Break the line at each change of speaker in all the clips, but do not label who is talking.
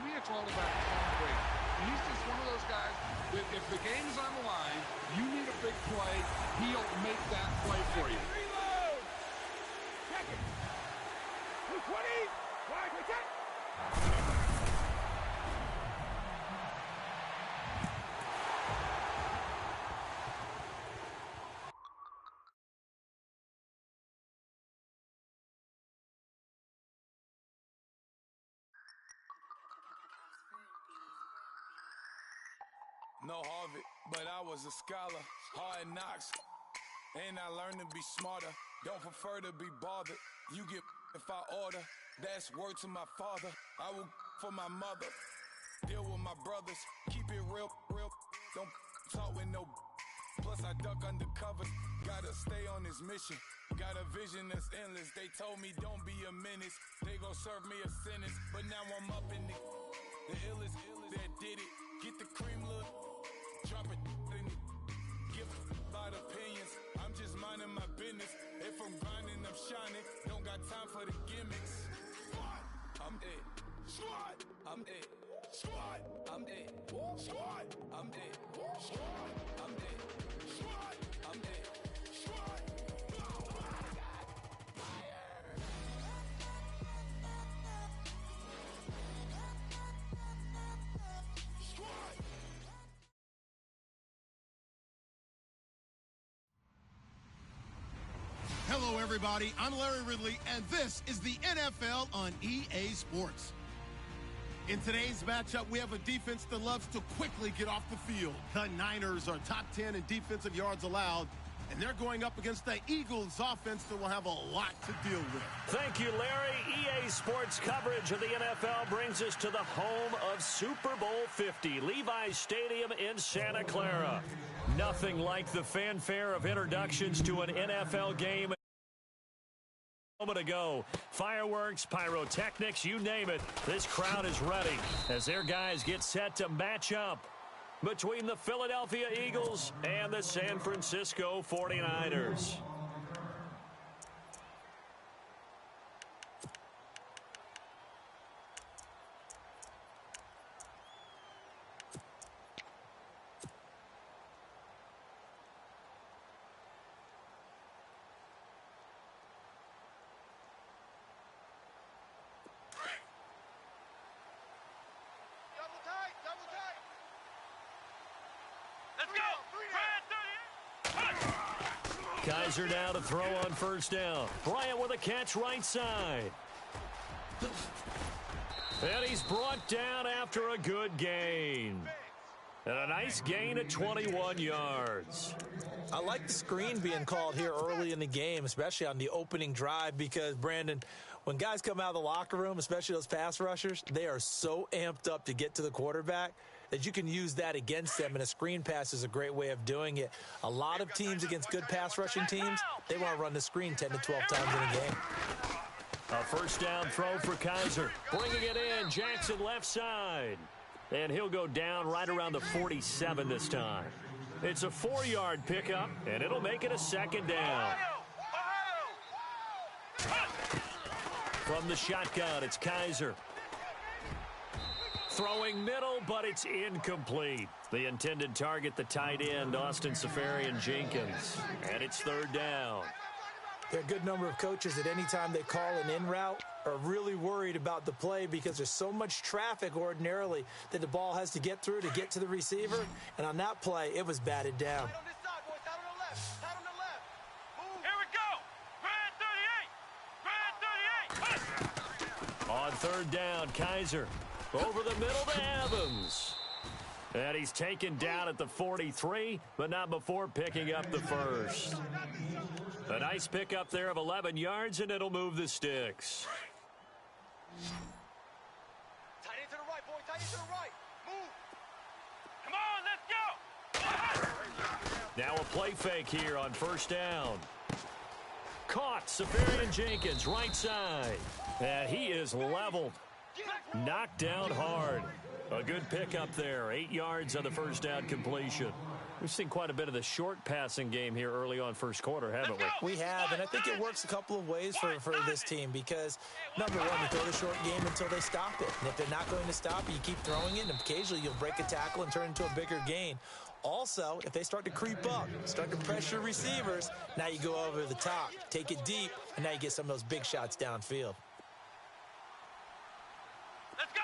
me, it's all about Tom Brady. He's just one of those guys that if the game is on the line, you need a big play, he'll make that play for you.
Reload! Check it! 220! Wide, check!
No Harvard, but I was a scholar. Hard knocks, and I learned to be smarter. Don't prefer to be bothered. You get if I order. That's word to my father. I will for my mother. Deal with my brothers. Keep it real, real. Don't talk with no. Plus I duck undercover. Gotta stay on this mission. Got a vision that's endless. They told me don't be a menace. They gon' serve me a sentence. But now I'm up in the illest that did it. Get the cream look. Drop it and give a lot of opinions. I'm just minding my business. If I'm grinding, I'm shining. Don't got time for the gimmicks. I'm it. Squad. I'm it. Squad. I'm it. Squad. I'm it. Squad. I'm it. Squad. I'm it. Squad. Oh my God. Fire. Squad.
Hello, everybody. I'm Larry Ridley, and this is the NFL on EA Sports. In today's matchup, we have a defense that loves to quickly get off the field. The Niners are top 10 in defensive yards allowed, and they're going up against the Eagles offense that will have a lot to deal with.
Thank you, Larry. EA Sports coverage of the NFL brings us to the home of Super Bowl 50, Levi's Stadium in Santa Clara. Nothing like the fanfare of introductions to an NFL game a moment ago. Fireworks, pyrotechnics, you name it. This crowd is ready as their guys get set to match up between the Philadelphia Eagles and the San Francisco 49ers. Kaiser now to throw on first down. Bryant with a catch right side. And he's brought down after a good gain. And a nice gain at 21 yards.
I like the screen being called here early in the game, especially on the opening drive, because, Brandon, when guys come out of the locker room, especially those pass rushers, they are so amped up to get to the quarterback that you can use that against them, and a screen pass is a great way of doing it. A lot of teams against good pass rushing teams, they want to run the screen 10 to 12 times in a game.
A first down throw for Kaiser. Bringing it in, Jackson left side. And he'll go down right around the 47 this time. It's a 4-yard pickup, and it'll make it a second down. From the shotgun, it's Kaiser. Throwing middle, but it's incomplete. The intended target, the tight end, Austin Seferian-Jenkins. And it's third down.
There are a good number of coaches that any time they call an in route are really worried about the play because there's so much traffic ordinarily that the ball has to get through to get to the receiver. And on that play, it was batted down.
On third down, Kaiser over the middle to Evans. And he's taken down at the 43, but not before picking up the first. A nice pickup there of 11 yards, and it'll move the sticks.
Tight end to the right, boy. Tight end to the right. Move. Come on, let's go.
Now a play fake here on first down. Caught, Seferian-Jenkins, right side. And he is leveled. Knocked down hard. A good pickup there. 8 yards on the first down completion. We've seen quite a bit of the short passing game here early on first quarter, haven't we?
We have, and I think it works a couple of ways for this team because, number one, you throw the short game until they stop it. And if they're not going to stop it, you keep throwing it, and occasionally you'll break a tackle and turn it into a bigger gain. Also, if they start to creep up, start to pressure receivers, now you go over the top, take it deep, and now you get some of those big shots downfield.
Let's go!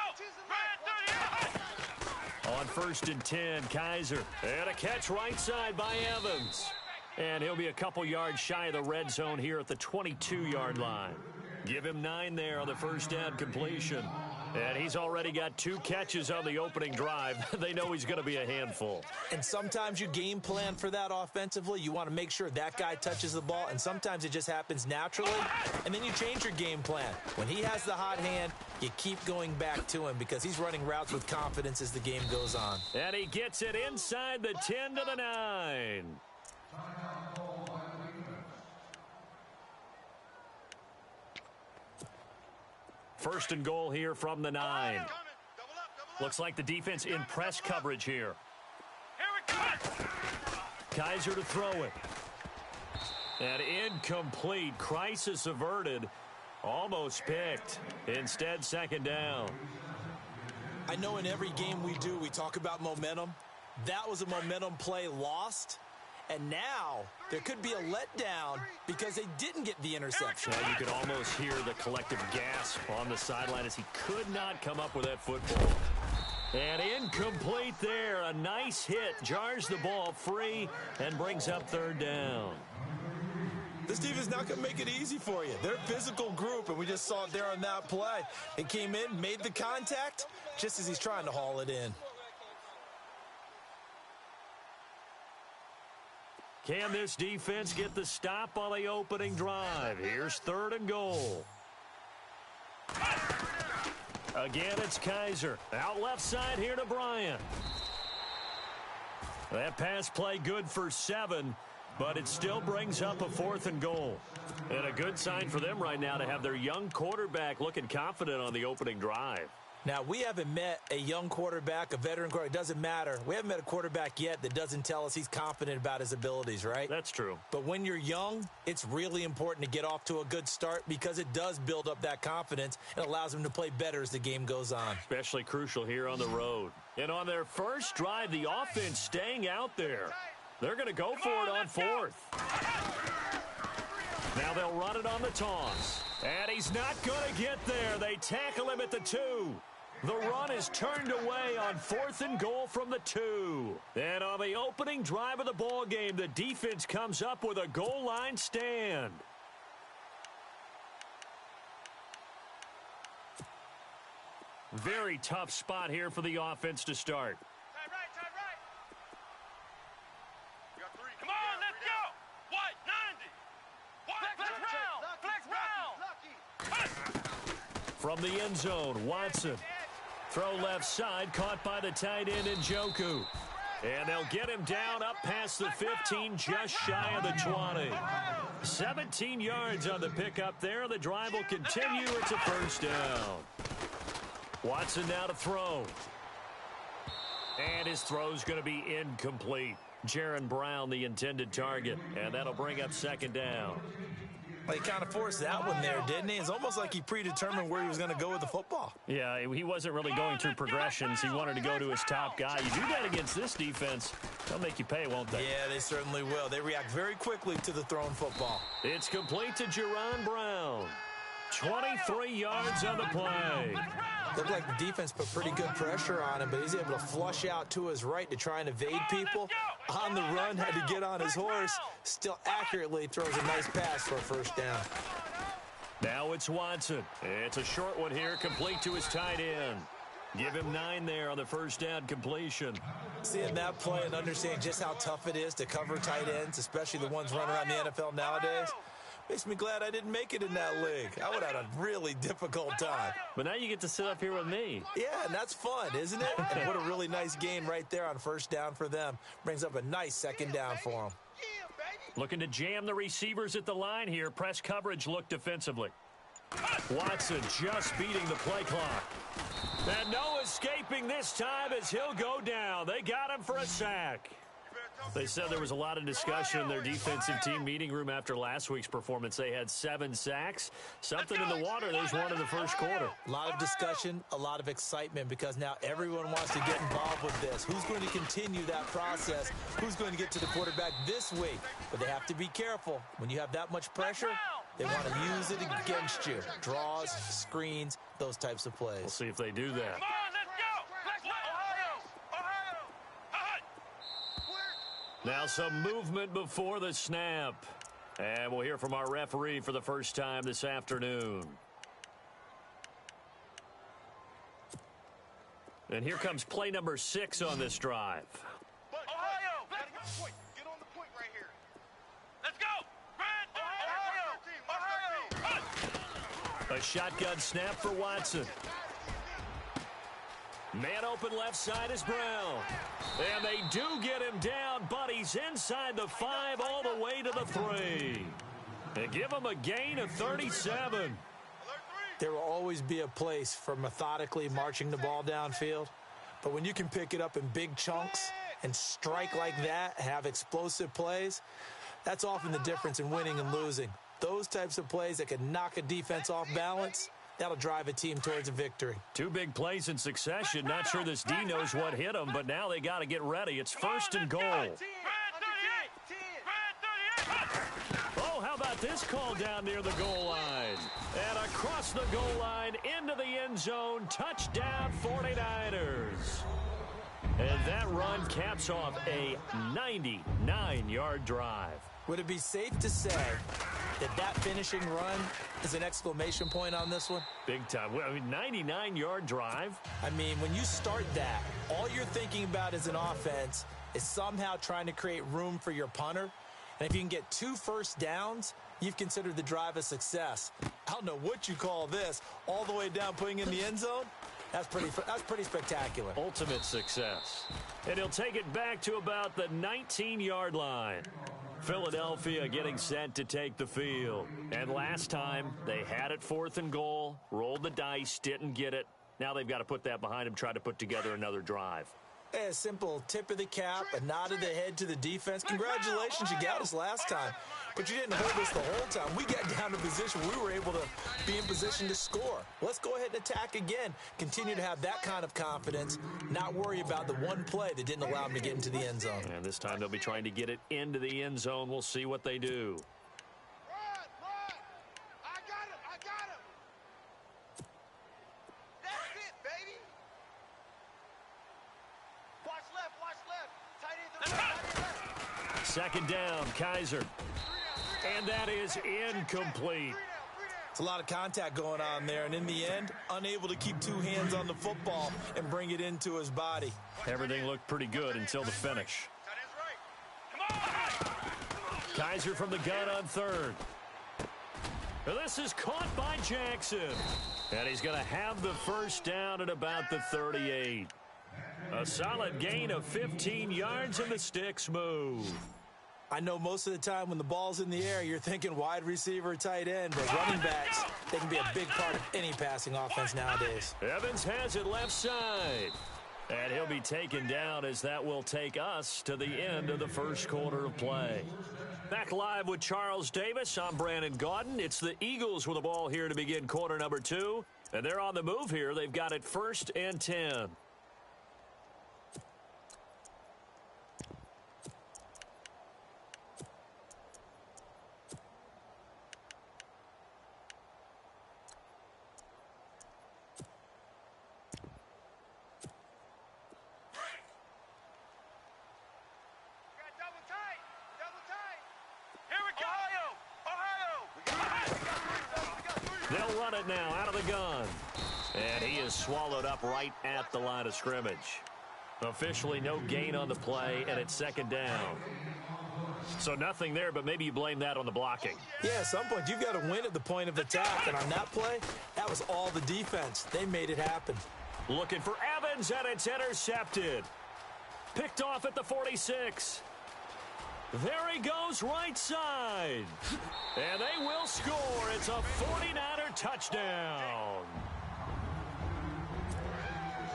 On 1st and 10, Kaiser. And a catch right side by Evans. And he'll be a couple yards shy of the red zone here at the 22-yard line. Give him 9 there on the first down completion. And he's already got 2 catches on the opening drive. They know he's going to be a handful.
And sometimes you game plan for that offensively. You want to make sure that guy touches the ball, and sometimes it just happens naturally. And then you change your game plan. When he has the hot hand, you keep going back to him because he's running routes with confidence as the game goes on.
And he gets it inside the 10 to the 9. First and goal here from the 9. Looks like the defense in press coverage here. Kaiser to throw it. And incomplete. Crisis averted. Almost picked. Instead, second down.
I know in every game we do, we talk about momentum. That was a momentum play lost. And now there could be a letdown because they didn't get the interception.
Yeah, you could almost hear the collective gasp on the sideline as he could not come up with that football. And incomplete there. A nice hit. Jars the ball free and brings up third down.
This team is not going to make it easy for you. They're a physical group, and we just saw it there on that play. It came in, made the contact, just as he's trying to haul it in.
Can this defense get the stop on the opening drive? Here's third and goal. Again, it's Kaiser. Out left side here to Bryant. That pass play good for 7, but it still brings up a 4th and goal. And a good sign for them right now to have their young quarterback looking confident on the opening drive.
Now, we haven't met a young quarterback, a veteran quarterback. It doesn't matter. We haven't met a quarterback yet that doesn't tell us he's confident about his abilities, right?
That's true.
But when you're young, it's really important to get off to a good start because it does build up that confidence and allows him to play better as the game goes on.
Especially crucial here on the road. And on their first drive, the offense staying out there. They're going to go for it on 4th. Now they'll run it on the toss. And he's not going to get there. They tackle him at the 2. The run is turned away on 4th and goal from the 2. And on the opening drive of the ball game, the defense comes up with a goal line stand. Very tough spot here for the offense to start.
Time right. You got 3. Come on, let's go. What? 9. What? Flex round.
From the end zone, Watson. Throw left side, caught by the tight end in Njoku. And they'll get him down up past the 15, just shy of the 20. 17 yards on the pickup there. The drive will continue. It's a first down. Watson now to throw. And his throw's going to be incomplete. Jaron Brown, the intended target. And that'll bring up second down.
Well, he kind of forced that one there, didn't he? It's almost like he predetermined where he was going to go with the football.
Yeah, he wasn't really going through progressions. He wanted to go to his top guy. You do that against this defense, they'll make you pay, won't they?
Yeah, they certainly will. They react very quickly to the thrown football.
It's complete to Jaron Brown. 23 yards on the play.
Looked like the defense put pretty good pressure on him, but he's able to flush out to his right to try and evade people. On the run, had to get on his horse. Still accurately throws a nice pass for a first down.
Now it's Watson. It's a short one here, complete to his tight end. Give him 9 there on the first down completion.
Seeing that play and understanding just how tough it is to cover tight ends, especially the ones running around the NFL nowadays, makes me glad I didn't make it in that league. I would have had a really difficult time.
But now you get to sit up here with me.
Yeah, and that's fun, isn't it? And what a really nice gain right there on first down for them. Brings up a nice second down for them.
Looking to jam the receivers at the line here. Press coverage look defensively. Watson just beating the play clock. And no escaping this time as he'll go down. They got him for a sack. They said there was a lot of discussion in their defensive team meeting room after last week's performance. They had 7 sacks. Something in the water. There's one in the first quarter.
A lot of discussion, a lot of excitement, because now everyone wants to get involved with this. Who's going to continue that process? Who's going to get to the quarterback this week? But they have to be careful. When you have that much pressure, they want to use it against you. Draws, screens, those types of plays.
We'll see if they do that.
Come on, let's go. Ohio.
Now some movement before the snap. And we'll hear from our referee for the first time this afternoon. And here comes play number 6 on this drive.
Ohio. Get on the point right here. Let's go. Ohio.
A shotgun snap for Watson. Man open left side is Brown. And they do get him down, but he's inside the 5 all the way to the 3. They give him a gain of 37.
There will always be a place for methodically marching the ball downfield. But when you can pick it up in big chunks and strike like that, have explosive plays, that's often the difference in winning and losing. Those types of plays that can knock a defense off balance, that'll drive a team towards a victory. 2
big plays in succession. Not sure this D knows what hit him, but now they got to get ready. It's 1st and goal. Oh, how about this call down near the goal line? And across the goal line into the end zone. Touchdown 49ers. And that run caps off a 99-yard drive.
Would it be safe to say that finishing run is an exclamation point on this one?
Big time. I mean, 99-yard drive.
I mean, when you start that, all you're thinking about as an offense is somehow trying to create room for your punter. And if you can get 2 first downs, you've considered the drive a success. I don't know what you call this. All the way down, putting in the end zone. That's pretty spectacular.
Ultimate success. And he'll take it back to about the 19-yard line. Philadelphia getting set to take the field. And last time, they had it 4th and goal, rolled the dice, didn't get it. Now they've got to put that behind them, try to put together another drive.
A simple tip of the cap, a nod of the head to the defense. Congratulations, you got us last time. But you didn't hold us the whole time. We got down to position. We were able to be in position to score. Let's go ahead and attack again. Continue to have that kind of confidence. Not worry about the one play that didn't allow them to get into the end zone.
And this time they'll be trying to get it into the end zone. We'll see what they do.
Run. I got him. That's it, baby. Watch left. Tight end left.
2nd down, Kaiser. And that is incomplete.
It's a lot of contact going on there, and in the end, unable to keep 2 hands on the football and bring it into his body.
Everything looked pretty good until the finish. Kaiser from the gun on 3rd. This is caught by Jackson. And he's going to have the first down at about the 38. A solid gain of 15 yards, and the sticks move.
I know most of the time when the ball's in the air, you're thinking wide receiver, tight end, but running backs, they can be a big part of any passing offense nowadays.
Evans has it left side. And he'll be taken down as that will take us to the end of the first quarter of play. Back live with Charles Davis. I'm Brandon Gaudin. It's the Eagles with the ball here to begin quarter number 2. And they're on the move here. They've got it 1st and 10. They'll run it now out of the gun. And he is swallowed up right at the line of scrimmage. Officially no gain on the play, and it's 2nd down. So nothing there, but maybe you blame that on the blocking.
Yeah, at some point you've got to win at the point of attack. And on that play, that was all the defense. They made it happen.
Looking for Evans, and it's intercepted. Picked off at the 46. There he goes right side. And they will score. It's a 49er touchdown.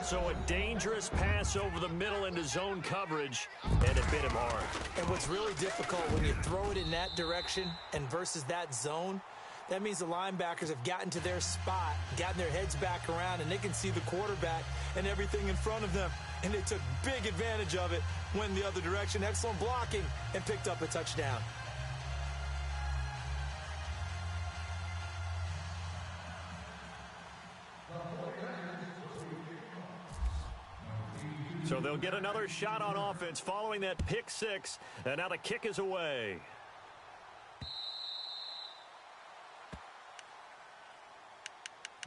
So a dangerous pass over the middle into zone coverage, and it bit him hard.
And what's really difficult when you throw it in that direction and versus that zone, that means the linebackers have gotten to their spot, gotten their heads back around, and they can see the quarterback and everything in front of them. And they took big advantage of it, went the other direction, excellent blocking, and picked up a touchdown.
So they'll get another shot on offense following that pick six, and now the kick is away.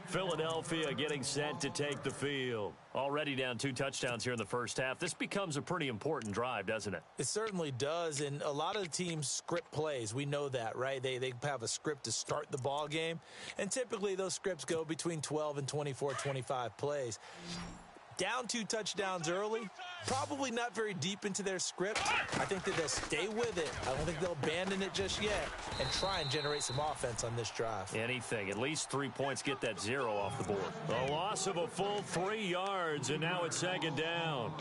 Philadelphia getting set to take the field. Already down 2 touchdowns here in the first half. This becomes a pretty important drive, doesn't it?
It certainly does, and a lot of the teams script plays. We know that, right? They have a script to start the ball game, and typically those scripts go between 12 and 24, 25 plays. Down 2 touchdowns early, probably not very deep into their script. I think that they'll stay with it. I don't think they'll abandon it just yet and try and generate some offense on this drive.
Anything. At least 3 points, get that 0 off the board. A loss of a full 3 yards, and now it's second down.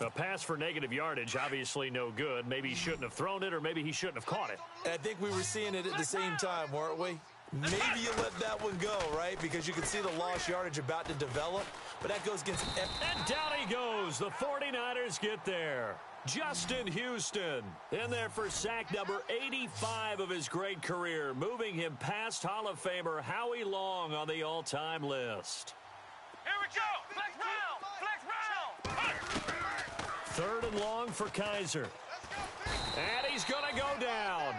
A pass for negative yardage, obviously no good. Maybe he shouldn't have thrown it, or maybe he shouldn't have caught it.
And I think we were seeing it at the same time, weren't we? Maybe you let that one go, right? Because you can see the lost yardage about to develop. But that goes against...
And down he goes. The 49ers get there. Justin Houston in there for sack number 85 of his great career, moving him past Hall of Famer Howie Long on the all-time list.
Here we go. Flex round.
3rd and long for Kaiser. And he's going to go down.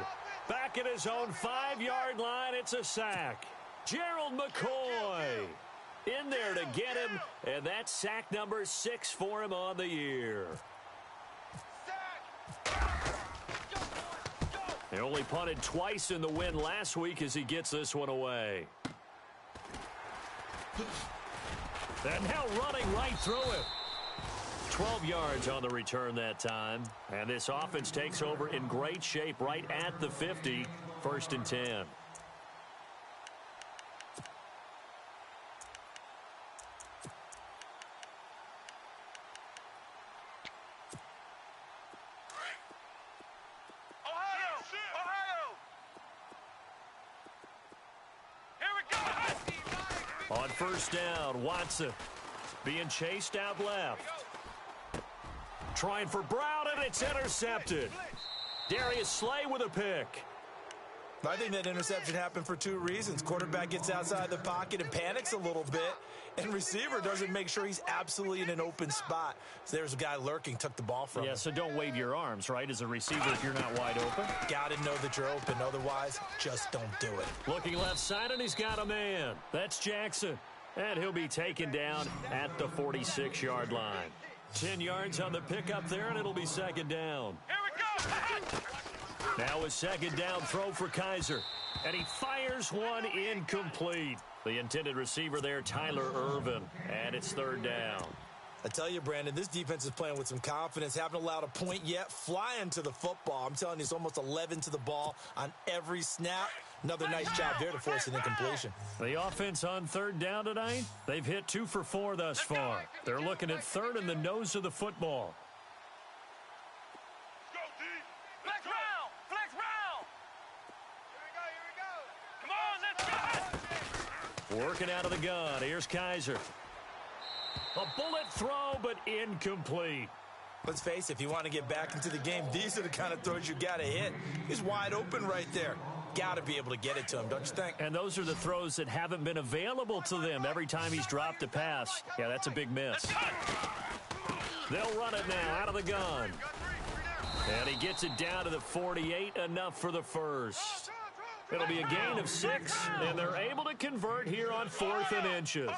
Back at his own 5-yard line, it's a sack. Gerald McCoy in there to get him, and that's sack number 6 for him on the year. They only punted twice in the win last week as he gets this one away. And now running right through it. 12 yards on the return that time. And this offense takes over in great shape right at the 50. 1st and 10. On 1st down, Watson being chased out left. Trying for Brown, and it's intercepted. Darius Slay with a pick.
I think that interception happened for 2 reasons. Quarterback gets outside the pocket and panics a little bit, and receiver doesn't make sure he's absolutely in an open spot. So there's a guy lurking, took the ball from him.
Yeah, so don't wave your arms, right, as a receiver if you're not wide open.
Got to know that you're open. Otherwise, just don't do it.
Looking left side, and he's got a man. That's Jackson. And he'll be taken down at the 46-yard line. 10 yards on the pickup there, and it'll be 2nd down.
Here we go.
Now a 2nd down throw for Kaiser. And he fires one incomplete. The intended receiver there, Tyler Irvin. And it's 3rd down.
I tell you, Brandon, this defense is playing with some confidence. Haven't allowed a point yet. Flying to the football. I'm telling you, it's almost 11 to the ball on every snap. Another nice job there to force an incompletion.
The offense on 3rd down tonight, they've hit 2 for 4 thus far. They're looking at 3rd in the nose of the football.
Go, D. Flex round. Flex round. Here we go. Come on, let's go.
Working out of the gun. Here's Kaiser. A bullet throw, but incomplete.
Let's face it, if you want to get back into the game, these are the kind of throws you got to hit. He's wide open right there. Got to be able to get it to him, don't you think?
And those are the throws that haven't been available to them every time he's dropped a pass. Yeah, that's a big miss. They'll run it now out of the gun. And he gets it down to the 48, enough for the first. It'll be a gain of 6, and they're able to convert here on 4th and inches.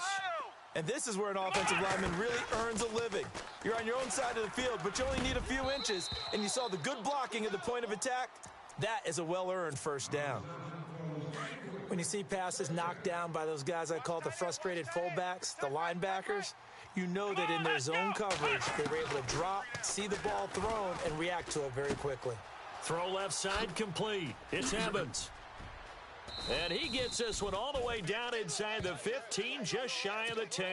And this is where an offensive lineman really earns a living. You're on your own side of the field, but you only need a few inches, and you saw the good blocking at the point of attack. That is a well-earned 1st down. When you see passes knocked down by those guys I call the frustrated fullbacks, the linebackers, you know that in their zone coverage, they were able to drop, see the ball thrown, and react to it very quickly.
Throw left side complete. It's Evans. And he gets this one all the way down inside the 15, just shy of the 10.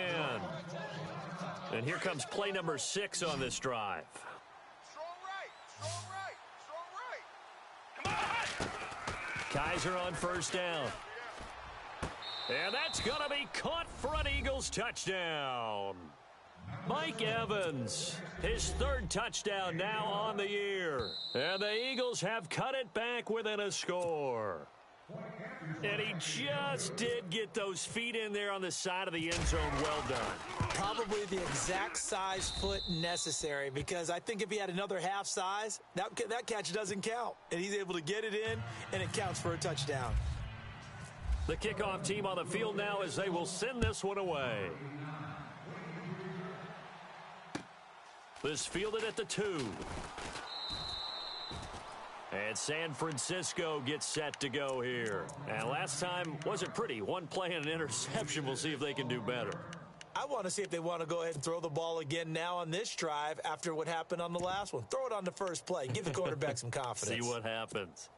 And here comes play number 6 on this drive.
Strong right, strong right. Come on.
Kaiser on first down. And that's going to be caught for an Eagles touchdown. Mike Evans, his 3rd touchdown now on the year. And the Eagles have cut it back within a score. And he just did get those feet in there on the side of the end zone. Well done.
Probably the exact size foot necessary, because I think if he had another half size, that catch doesn't count. And he's able to get it in, and it counts for a touchdown.
The kickoff team on the field now as they will send this one away. This fielded at the 2. And San Francisco gets set to go here. And last time wasn't pretty. One play and an interception. We'll see if they can do better.
I want to see if they want to go ahead and throw the ball again now on this drive after what happened on the last one. Throw it on the first play. Give the quarterback some confidence.
See what happens.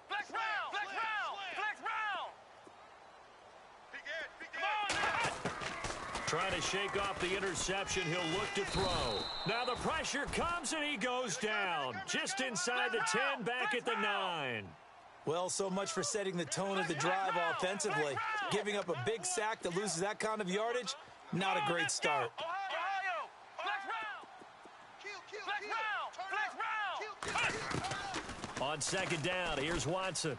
Flex round, flex round, flex round. Peek in.
Trying to shake off the interception. He'll look to throw. Now the pressure comes and he goes down. Just inside the 10, back at the 9.
Well, so much for setting the tone of the drive offensively. Giving up a big sack that loses that kind of yardage, not a great start.
Ohio, flex round, flex round, flex round.
On second down, here's Watson.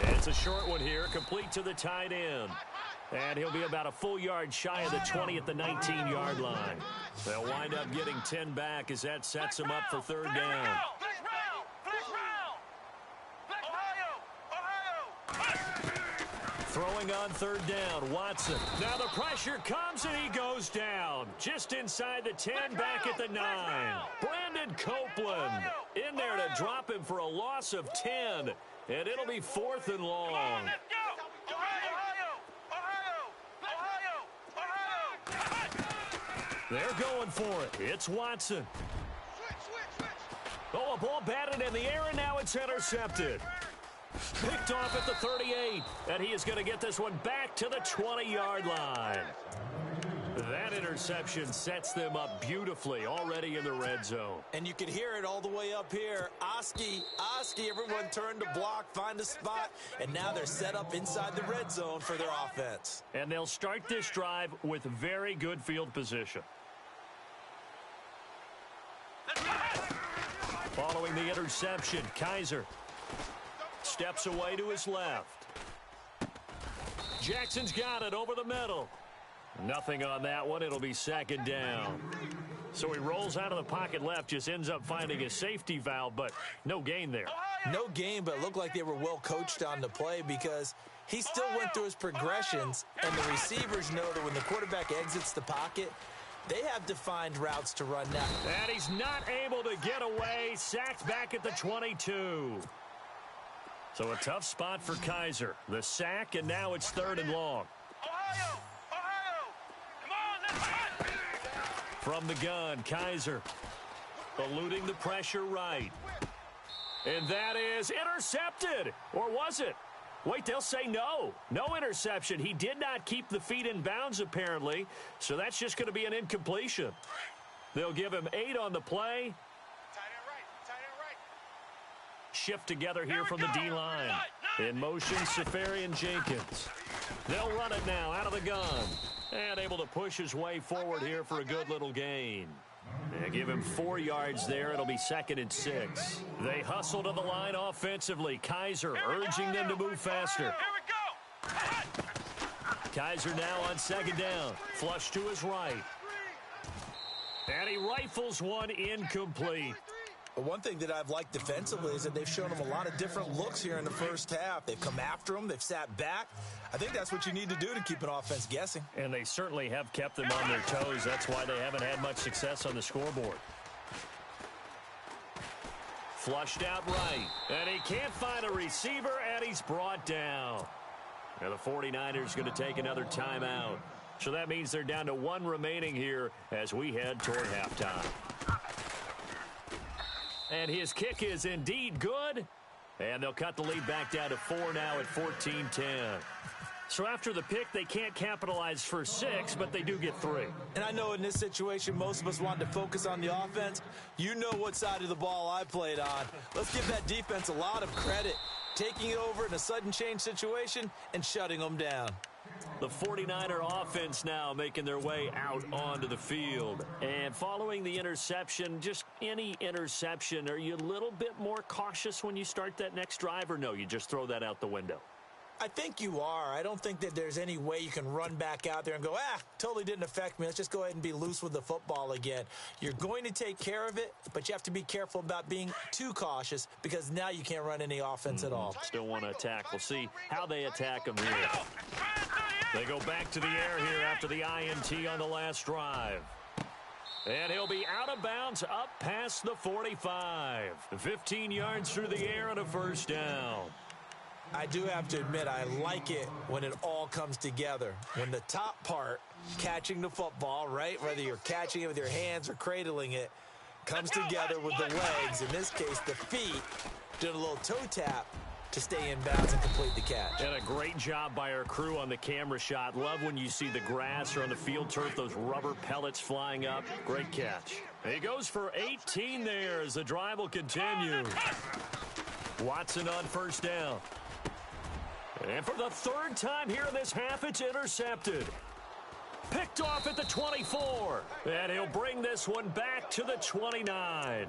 It's a short one here, complete to the tight end. And he'll be about a full yard shy of the 20 at the 19-yard line. They'll wind up getting 10 back as that sets him up for 3rd down. Throwing on 3rd down, Watson. Now the pressure comes and he goes down. Just inside the 10, back at the 9. Brandon Copeland in there to drop him for a loss of 10. And it'll be 4th and long. They're going for it. It's Watson. Oh, a ball batted in the air, and now it's intercepted. Picked off at the 38, and he is going to get this one back to the 20-yard line. That interception sets them up beautifully already in the red zone.
And you can hear it all the way up here. Oski, everyone turned to block, find a spot, and now they're set up inside the red zone for their offense.
And they'll start this drive with very good field position. Following the interception, Kaiser steps away to his left. Jackson's got it over the middle. Nothing on that one. It'll be 2nd down. So he rolls out of the pocket left, just ends up finding a safety valve, but no gain there.
No gain, but it looked like they were well coached on the play because he still went through his progressions, and the receivers know that when the quarterback exits the pocket, they have defined routes to run now.
And he's not able to get away. Sacked back at the 22. So a tough spot for Kaiser. The sack, and now it's 3rd and long.
Ohio, come on, let's run.
From the gun, Kaiser eluding the pressure right. And that is intercepted. Or was it? Wait, they'll say no. No interception. He did not keep the feet in bounds, apparently. So that's just going to be an incompletion. They'll give him 8 on the play.
Tight end right.
Shift together here from the D-line. In motion, Safarian Jenkins. They'll run it now out of the gun. And able to push his way forward here for a good little gain. They give him 4 yards there. It'll be 2nd and 6. They hustle to the line offensively. Kaiser urging them to move faster.
Here we go.
Kaiser now on 2nd down. Flush to his right. And he rifles one incomplete.
But one thing that I've liked defensively is that they've shown him a lot of different looks here in the first half. They've come after him. They've sat back. I think that's what you need to do to keep an offense guessing.
And they certainly have kept them on their toes. That's why they haven't had much success on the scoreboard. Flushed out right. And he can't find a receiver, and he's brought down. Now the 49ers going to take another timeout. So that means they're down to 1 remaining here as we head toward halftime. And his kick is indeed good. And they'll cut the lead back down to 4 now at 14-10. So after the pick, they can't capitalize for 6, but they do get 3.
And I know in this situation, most of us wanted to focus on the offense. You know what side of the ball I played on. Let's give that defense a lot of credit, taking it over in a sudden change situation and shutting them down.
The 49er offense now making their way out onto the field. And following the interception, just any interception, are you a little bit more cautious when you start that next drive, or no, you just throw that out the window?
I think you are. I don't think that there's any way you can run back out there and go, totally didn't affect me. Let's just go ahead and be loose with the football again. You're going to take care of it, but you have to be careful about being too cautious because now you can't run any offense at all.
Still want to attack. We'll see how they attack them here. They go back to the air here after the INT on the last drive. And he'll be out of bounds up past the 45. 15 yards through the air and a first down.
I do have to admit, I like it when it all comes together. When the top part, catching the football, right, whether you're catching it with your hands or cradling it, comes together with the legs, in this case the feet, doing a little toe tap to stay in bounds and complete the catch.
And a great job by our crew on the camera shot. Love when you see the grass or on the field turf, those rubber pellets flying up. Great catch. He goes for 18 there as the drive will continue. Watson on first down. And for the third time here in this half, it's intercepted. Picked off at the 24. And he'll bring this one back to the 29.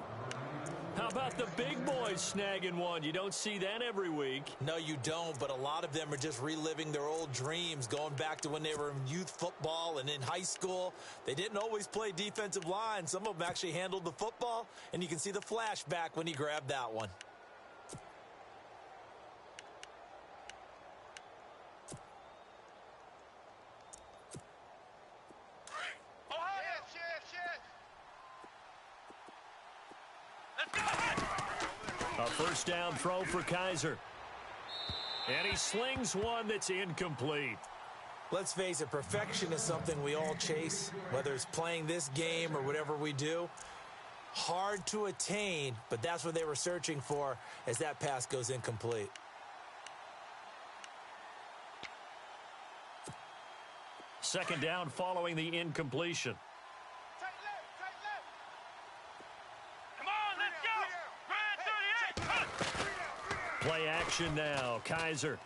How about the big boys snagging one? You don't see that every week.
No, you don't, but a lot of them are just reliving their old dreams, going back to when they were in youth football and in high school. They didn't always play defensive line. Some of them actually handled the football, and you can see the flashback when he grabbed that one.
A first down throw for Kaiser. And he slings one that's incomplete.
Let's face it, perfection is something we all chase, whether it's playing this game or whatever we do. Hard to attain, but that's what they were searching for as that pass goes incomplete.
Second down following the incompletion. Play action now. Kaiser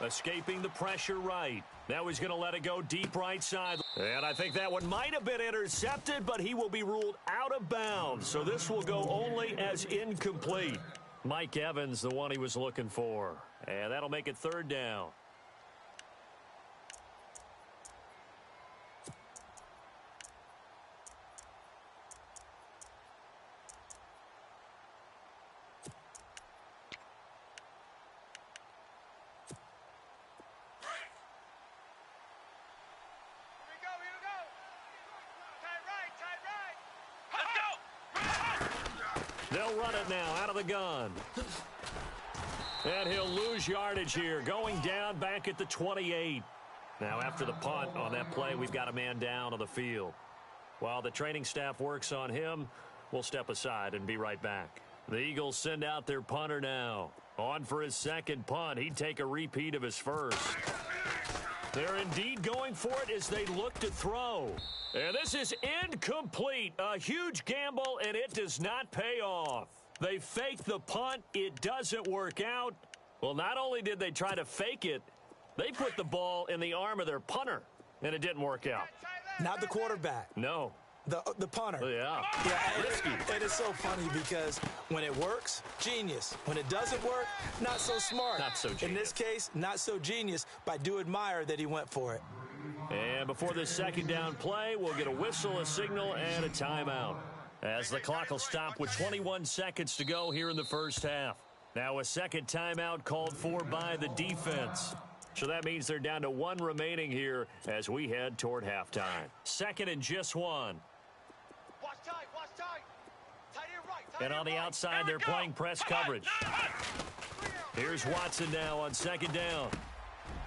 escaping the pressure right. Now he's going to let it go deep right side. And I think that one might have been intercepted, but he will be ruled out of bounds. So this will go only as incomplete. Mike Evans, the one he was looking for. And that'll make it third down. They'll run it now out of the gun. And he'll lose yardage here, going down back at the 28. Now after the punt on that play, we've got a man down on the field. While the training staff works on him, we'll step aside and be right back. The Eagles send out their punter now. On for his second punt. He'd take a repeat of his first. They're indeed going for it as they look to throw. And this is incomplete. A huge gamble, and it does not pay off. They fake the punt. It doesn't work out. Well, not only did they try to fake it, they put the ball in the arm of their punter, and it didn't work out.
Not the quarterback.
No.
The punter.
Yeah.
Risky. It is so funny because when it works, genius. When it doesn't work, not so smart.
Not so genius.
In this case, not so genius, but I do admire that he went for it.
And before this second down play, we'll get a whistle, a signal, and a timeout. As the clock will stop with 21 seconds to go here in the first half. Now a second timeout called for by the defense. So that means they're down to one remaining here as we head toward halftime. Second and just one.
Watch tight, watch tight. Tight end right, tight
And on the outside, they're playing press coverage. Here's Watson now on second down.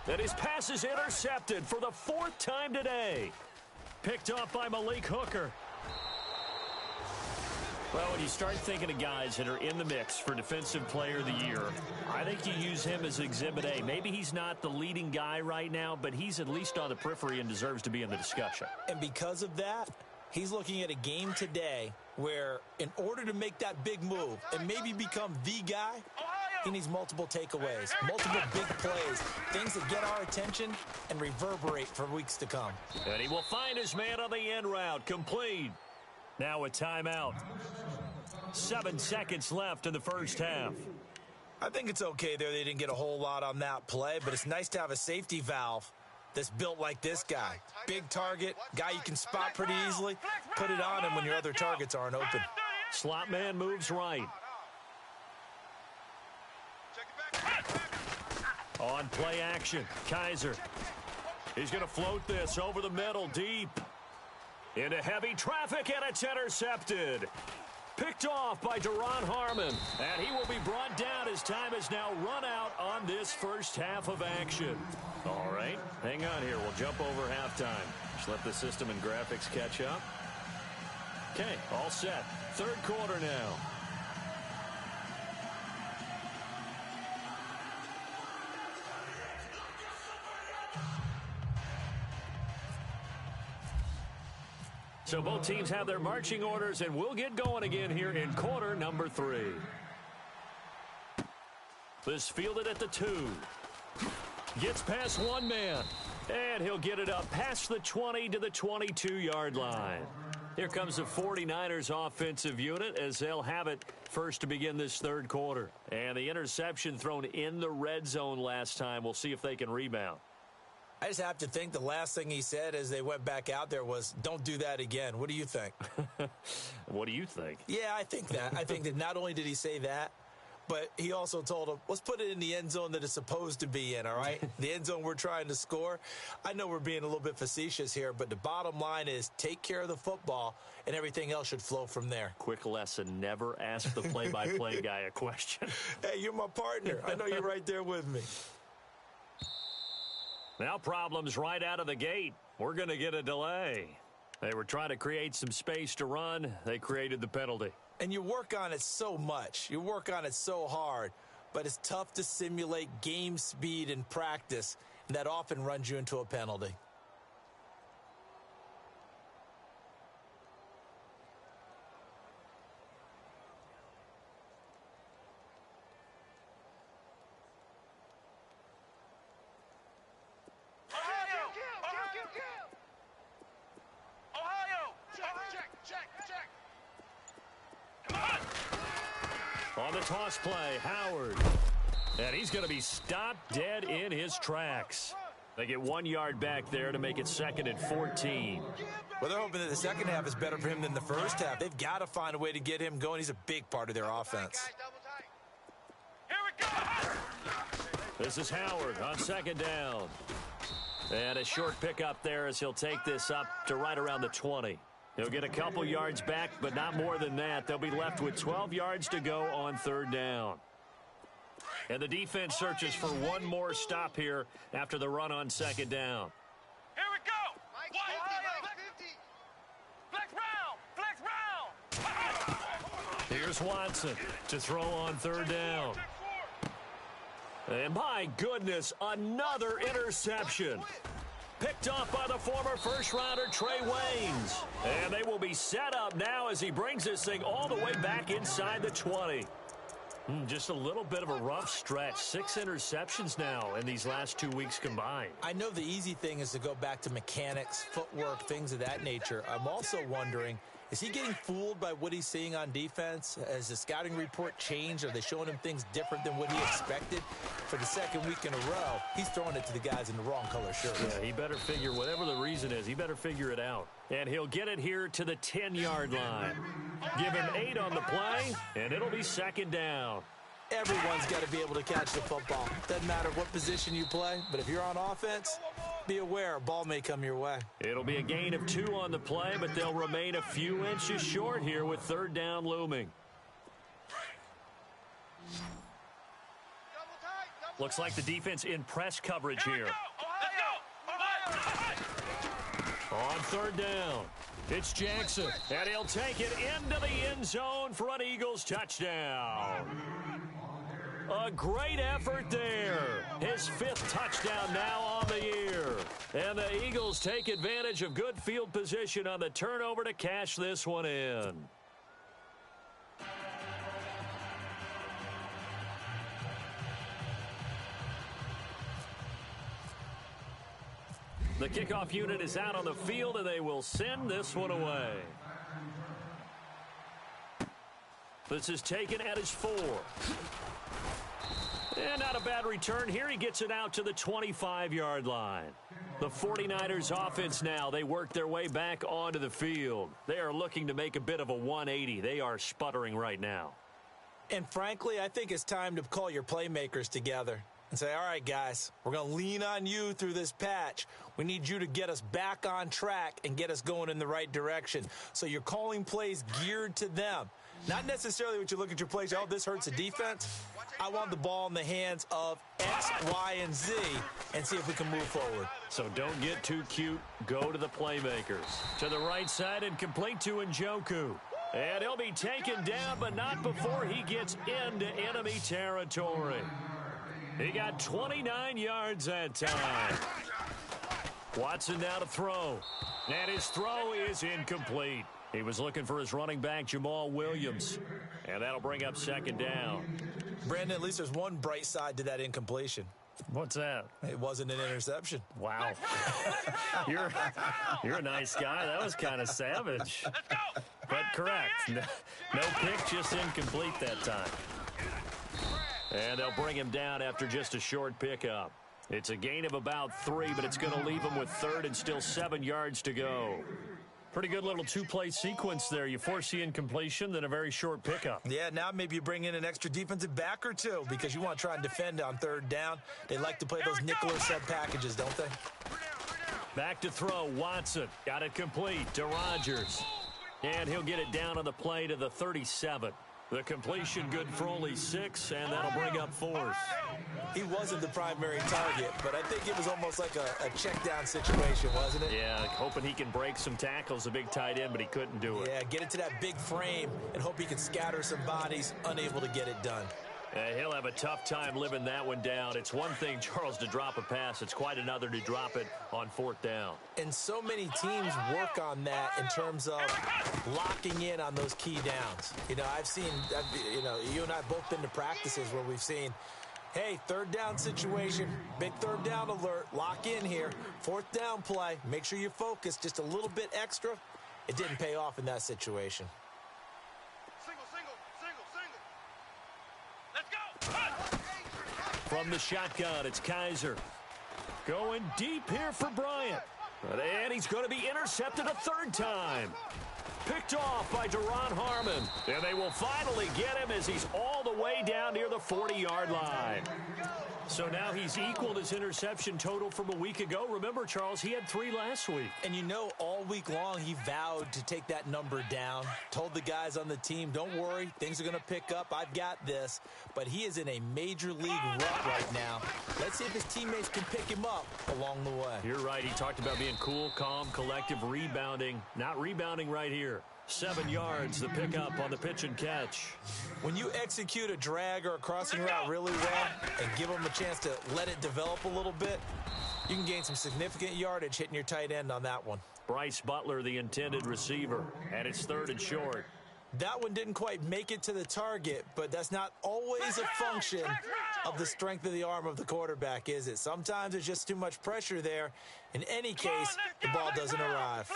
And his pass is intercepted for the fourth time today. Picked off by Malik Hooker. Well, when you start thinking of guys that are in the mix for Defensive Player of the Year, I think you use him as Exhibit A. Maybe he's not the leading guy right now, but he's at least on the periphery and deserves to be in the discussion.
And because of that, he's looking at a game today where in order to make that big move and maybe become the guy, he needs multiple takeaways, multiple big plays, things that get our attention and reverberate for weeks to come.
And he will find his man on the end route, complete. Now a timeout. 7 seconds left in the first half.
I think it's okay there. They didn't get a whole lot on that play, but it's nice to have a safety valve that's built like this guy. Big target, guy you can spot pretty easily. Put it on him when your other targets aren't open.
Slot man moves right. On play action, Kaiser. He's going to float this over the middle, deep. Into heavy traffic, and it's intercepted. Picked off by Deron Harmon. And he will be brought down as time has now run out on this first half of action. All right, hang on here. We'll jump over halftime. Just let the system and graphics catch up. Okay, all set. Third quarter now. So both teams have their marching orders, and we'll get going again here in quarter number 3. This fielded at the 2. Gets past one man, and he'll get it up past the 20 to the 22-yard line. Here comes the 49ers offensive unit as they'll have it first to begin this third quarter. And the interception thrown in the red zone last time. We'll see if they can rebound.
I just have to think the last thing he said as they went back out there was, don't do that again. What do you think?
What do you think?
Yeah, I think that. I think that not only did he say that, but he also told him, let's put it in the end zone that it's supposed to be in, all right? The end zone we're trying to score. I know we're being a little bit facetious here, but the bottom line is take care of the football, and everything else should flow from there.
Quick lesson, never ask the play-by-play guy a question.
Hey, you're my partner. I know you're right there with me.
Now problems right out of the gate. We're going to get a delay. They were trying to create some space to run. They created the penalty.
And you work on it so much. You work on it so hard. But it's tough to simulate game speed in practice. And that often runs you into a penalty.
On the toss play, Howard. And he's going to be stopped dead in his tracks. They get 1 yard back there to make it 2nd and 14.
Well, they're hoping that the second half is better for him than the first half. They've got to find a way to get him going. He's a big part of their offense.
Here we go.
This is Howard on 2nd down. And a short pickup there as he'll take this up to right around the 20. He'll get a couple yards back, but not more than that. They'll be left with 12 yards to go on 3rd down. And the defense searches for one more stop here after the run on 2nd down.
Here we go. Flex 50. Flex round.
Here's Watson to throw on 3rd down. And my goodness, another interception. Picked off by the former first-rounder Trey Waynes. And they will be set up now as he brings this thing all the way back inside the 20. Just a little bit of a rough stretch. 6 interceptions now in these last 2 weeks combined.
I know the easy thing is to go back to mechanics, footwork, things of that nature. I'm also wondering, is he getting fooled by what he's seeing on defense? Has the scouting report changed? Are they showing him things different than what he expected? For the 2nd week in a row, he's throwing it to the guys in the wrong color shirts.
Yeah, he better figure, whatever the reason is, he better figure it out. And he'll get it here to the 10-yard line. Give him 8 on the play, and it'll be 2nd down.
Everyone's got to be able to catch the football. Doesn't matter what position you play, but if you're on offense, be aware a ball may come your way.
It'll be a gain of 2 on the play, but they'll remain a few inches short here with 3rd down looming. Looks like the defense in press coverage here.
Let's go.
On 3rd down. It's Jackson, and he'll take it into the end zone for an Eagles touchdown. A great effort there. His 5th touchdown now on the year. And the Eagles take advantage of good field position on the turnover to cash this one in. The kickoff unit is out on the field, and they will send this one away. This is taken at his 4. And not a bad return here. He gets it out to the 25-yard line. The 49ers offense now, they work their way back onto the field. They are looking to make a bit of a 180. They are sputtering right now.
And frankly, I think it's time to call your playmakers together and say, all right, guys, we're going to lean on you through this patch. We need you to get us back on track and get us going in the right direction. So you're calling plays geared to them. Not necessarily what you look at your plays, oh, this hurts the defense. I want the ball in the hands of X, Y, and Z and see if we can move forward.
So don't get too cute. Go to the playmakers. To the right side and complete to Njoku. And he'll be taken down, but not before he gets into enemy territory. He got 29 yards that time. Watson now to throw. And his throw is incomplete. He was looking for his running back, Jamal Williams. And that'll bring up 2nd down.
Brandon, at least there's one bright side to that incompletion.
What's that?
It wasn't an interception.
Wow. You're a nice guy. That was kind of savage. But correct. No pick, just incomplete that time. And they'll bring him down after just a short pickup. It's a gain of about 3, but it's going to leave him with 3rd and still 7 yards to go. Pretty good little 2-play sequence there. You force the incompletion, then a very short pickup.
Yeah, now maybe you bring in an extra defensive back or 2 because you want to try and defend on 3rd down. They like to play those nickel or sub packages, don't they?
Back to throw. Watson got it complete to Rodgers. And he'll get it down on the play to the 37. The completion good for only 6, and that'll bring up 4th.
He wasn't the primary target, but I think it was almost like a check-down situation, wasn't it?
Yeah, hoping he can break some tackles, a big tight end, but he couldn't do it.
Yeah, get it to that big frame and hope he can scatter some bodies, unable to get it done.
He'll have a tough time living that one down. It's one thing, Charles, to drop a pass. It's quite another to drop it on 4th down.
And so many teams work on that in terms of locking in on those key downs. You know, you and I have both been to practices where we've seen, hey, 3rd down situation, big 3rd down alert, lock in here, 4th down play, make sure you focus just a little bit extra. It didn't pay off in that situation.
From the shotgun, it's Kaiser. Going deep here for Bryant. And he's going to be intercepted a 3rd time. Picked off by Deron Harmon. And they will finally get him as he's all the way down near the 40-yard line. So now he's equaled his interception total from a week ago. Remember, Charles, he had 3 last week.
And you know, all week long he vowed to take that number down. Told the guys on the team, don't worry, things are going to pick up. I've got this. But he is in a major league rut right now. Let's see if his teammates can pick him up along the way.
You're right. He talked about being cool, calm, collective, rebounding. Not rebounding right here. 7 yards, the pickup on the pitch and catch.
When you execute a drag or a crossing route really well and give them a chance to let it develop a little bit, you can gain some significant yardage hitting your tight end on that one.
Bryce Butler, the intended receiver, and it's 3rd and short.
That one didn't quite make it to the target, but that's not always a function of the strength of the arm of the quarterback, is it? Sometimes there's just too much pressure there. In any case, the ball doesn't arrive.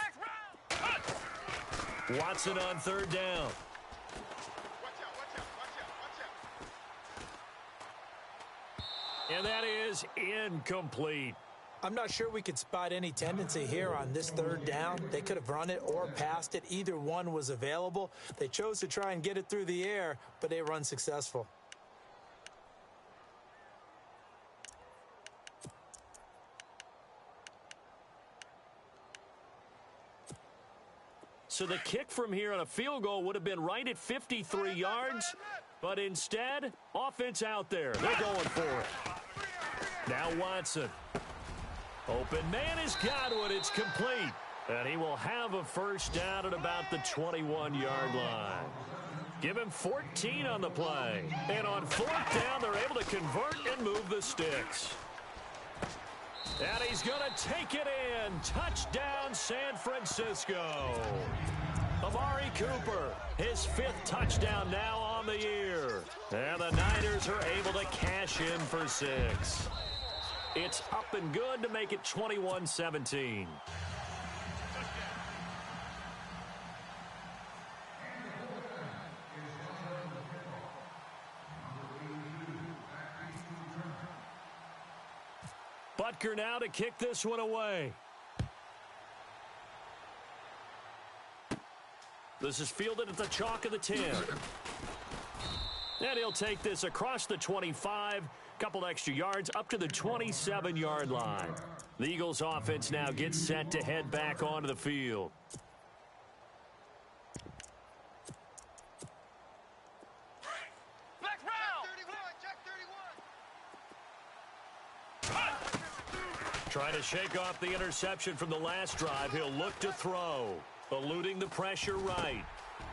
Watson on 3rd down. And that is incomplete.
I'm not sure we could spot any tendency here on this 3rd down. They could have run it or passed it. Either one was available. They chose to try and get it through the air, but they were unsuccessful.
So the kick from here on a field goal would have been right at 53 yards, but instead, offense out there. They're going for it. Now Watson. Open man is Godwin. It's complete. And he will have a first down at about the 21-yard line. Give him 14 on the play. And on fourth down, they're able to convert and move the sticks. And he's going to take it in. Touchdown, San Francisco. Amari Cooper, his 5th touchdown now on the year. And the Niners are able to cash in for 6. It's up and good to make it 21-17. Butker now to kick this one away. This is fielded at the chalk of the 10. And he'll take this across the 25, couple extra yards up to the 27-yard line. The Eagles offense now gets set to head back onto the field.
Black round. Jack 31.
Trying to shake off the interception from the last drive. He'll look to throw. Eluding the pressure right.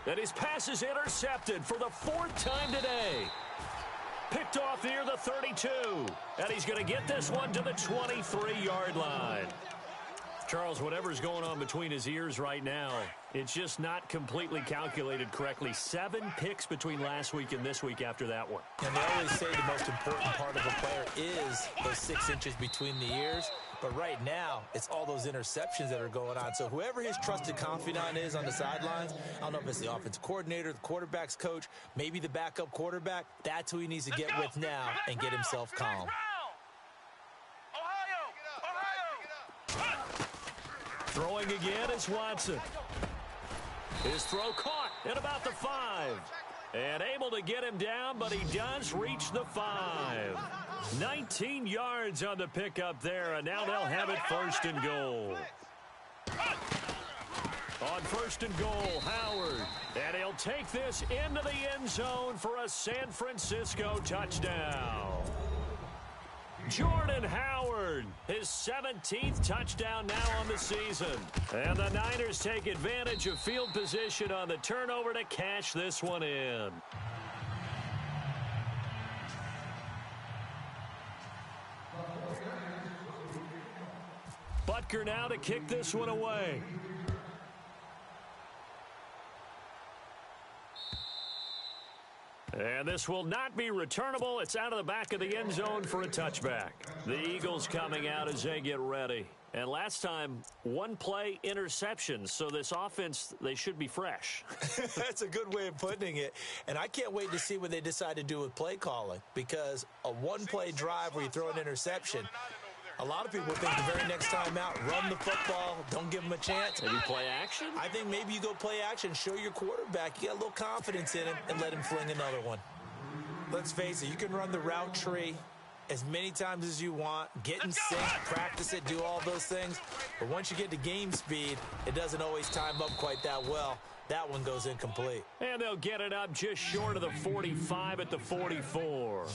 And his pass is intercepted for the 4th time today. Picked off near the 32. And he's going to get this one to the 23-yard line. Charles, whatever's going on between his ears right now, it's just not completely calculated correctly. 7 picks between last week and this week after that one.
And they always say the most important part of a player is those 6 inches between the ears. But right now, it's all those interceptions that are going on. So whoever his trusted confidant is on the sidelines, I don't know if it's the offensive coordinator, the quarterback's coach, maybe the backup quarterback, that's who he needs to get with now and get himself calm.
Throwing again is Watson. His throw caught at about the 5. And able to get him down, but he does reach the 5. 19 yards on the pickup there, and now they'll have it 1st and goal. On 1st and goal, Howard. And he'll take this into the end zone for a San Francisco touchdown. Jordan Howard, his 17th touchdown now on the season. And the Niners take advantage of field position on the turnover to cash this one in. Butker now to kick this one away. And this will not be returnable. It's out of the back of the end zone for a touchback. The Eagles coming out as they get ready. And last time, 1 play interceptions. So this offense, they should be fresh.
That's a good way of putting it. And I can't wait to see what they decide to do with play calling. Because a 1-play drive where you throw an interception, a lot of people think the very next time out, run the football, don't give them a chance.
Maybe play action?
I think maybe you go play action, show your quarterback, you got a little confidence in him, and let him fling another one. Let's face it, you can run the route tree as many times as you want, get in sync, practice it, do all those things. But once you get to game speed, it doesn't always time up quite that well. That one goes incomplete.
And they'll get it up just short of the 45 at the 44.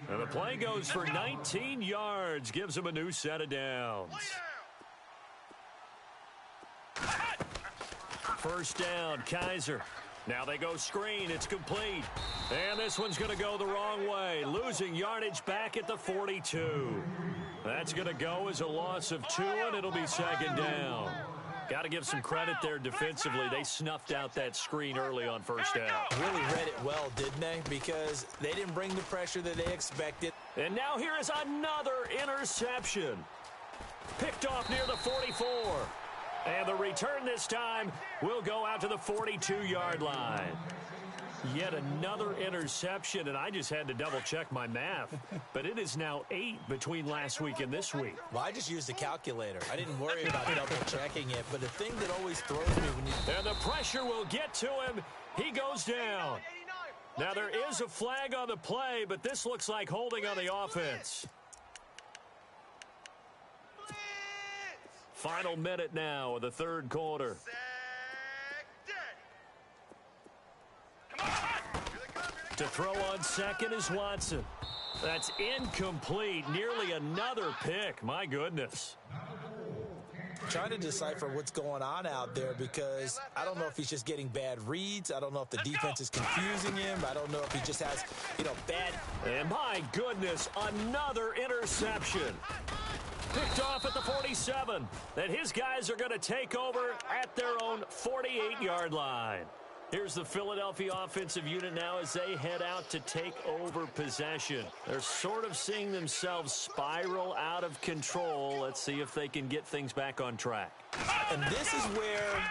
And the play goes for 19 yards, gives them a new set of downs. 1st down, Kaiser. Now they go screen. It's complete. And this one's going to go the wrong way. Losing yardage back at the 42. That's going to go as a loss of 2, and it'll be 2nd down. Got to give some credit there defensively. They snuffed out that screen early on 1st down.
Really read it well, didn't they? Because they didn't bring the pressure that they expected.
And now here is another interception. Picked off near the 44. And the return this time will go out to the 42-yard line. Yet another interception, and I just had to double-check my math. But it is now 8 between last week and this week.
Well, I just used a calculator. I didn't worry about double-checking it. But the thing that always throws me when you...
And the pressure will get to him. He goes down. Now, there is a flag on the play, but this looks like holding on the offense. Final minute now of the 3rd quarter. To throw on 2nd is Watson. That's incomplete. Nearly another pick. My goodness.
trying to decipher what's going on out there because I don't know if he's just getting bad reads. I don't know if the defense is confusing him. I don't know if he just has, bad.
And my goodness, another interception. Picked off at the 47. And his guys are going to take over at their own 48-yard line. Here's the Philadelphia offensive unit now as they head out to take over possession. They're sort of seeing themselves spiral out of control. Let's see if they can get things back on track.
And this is where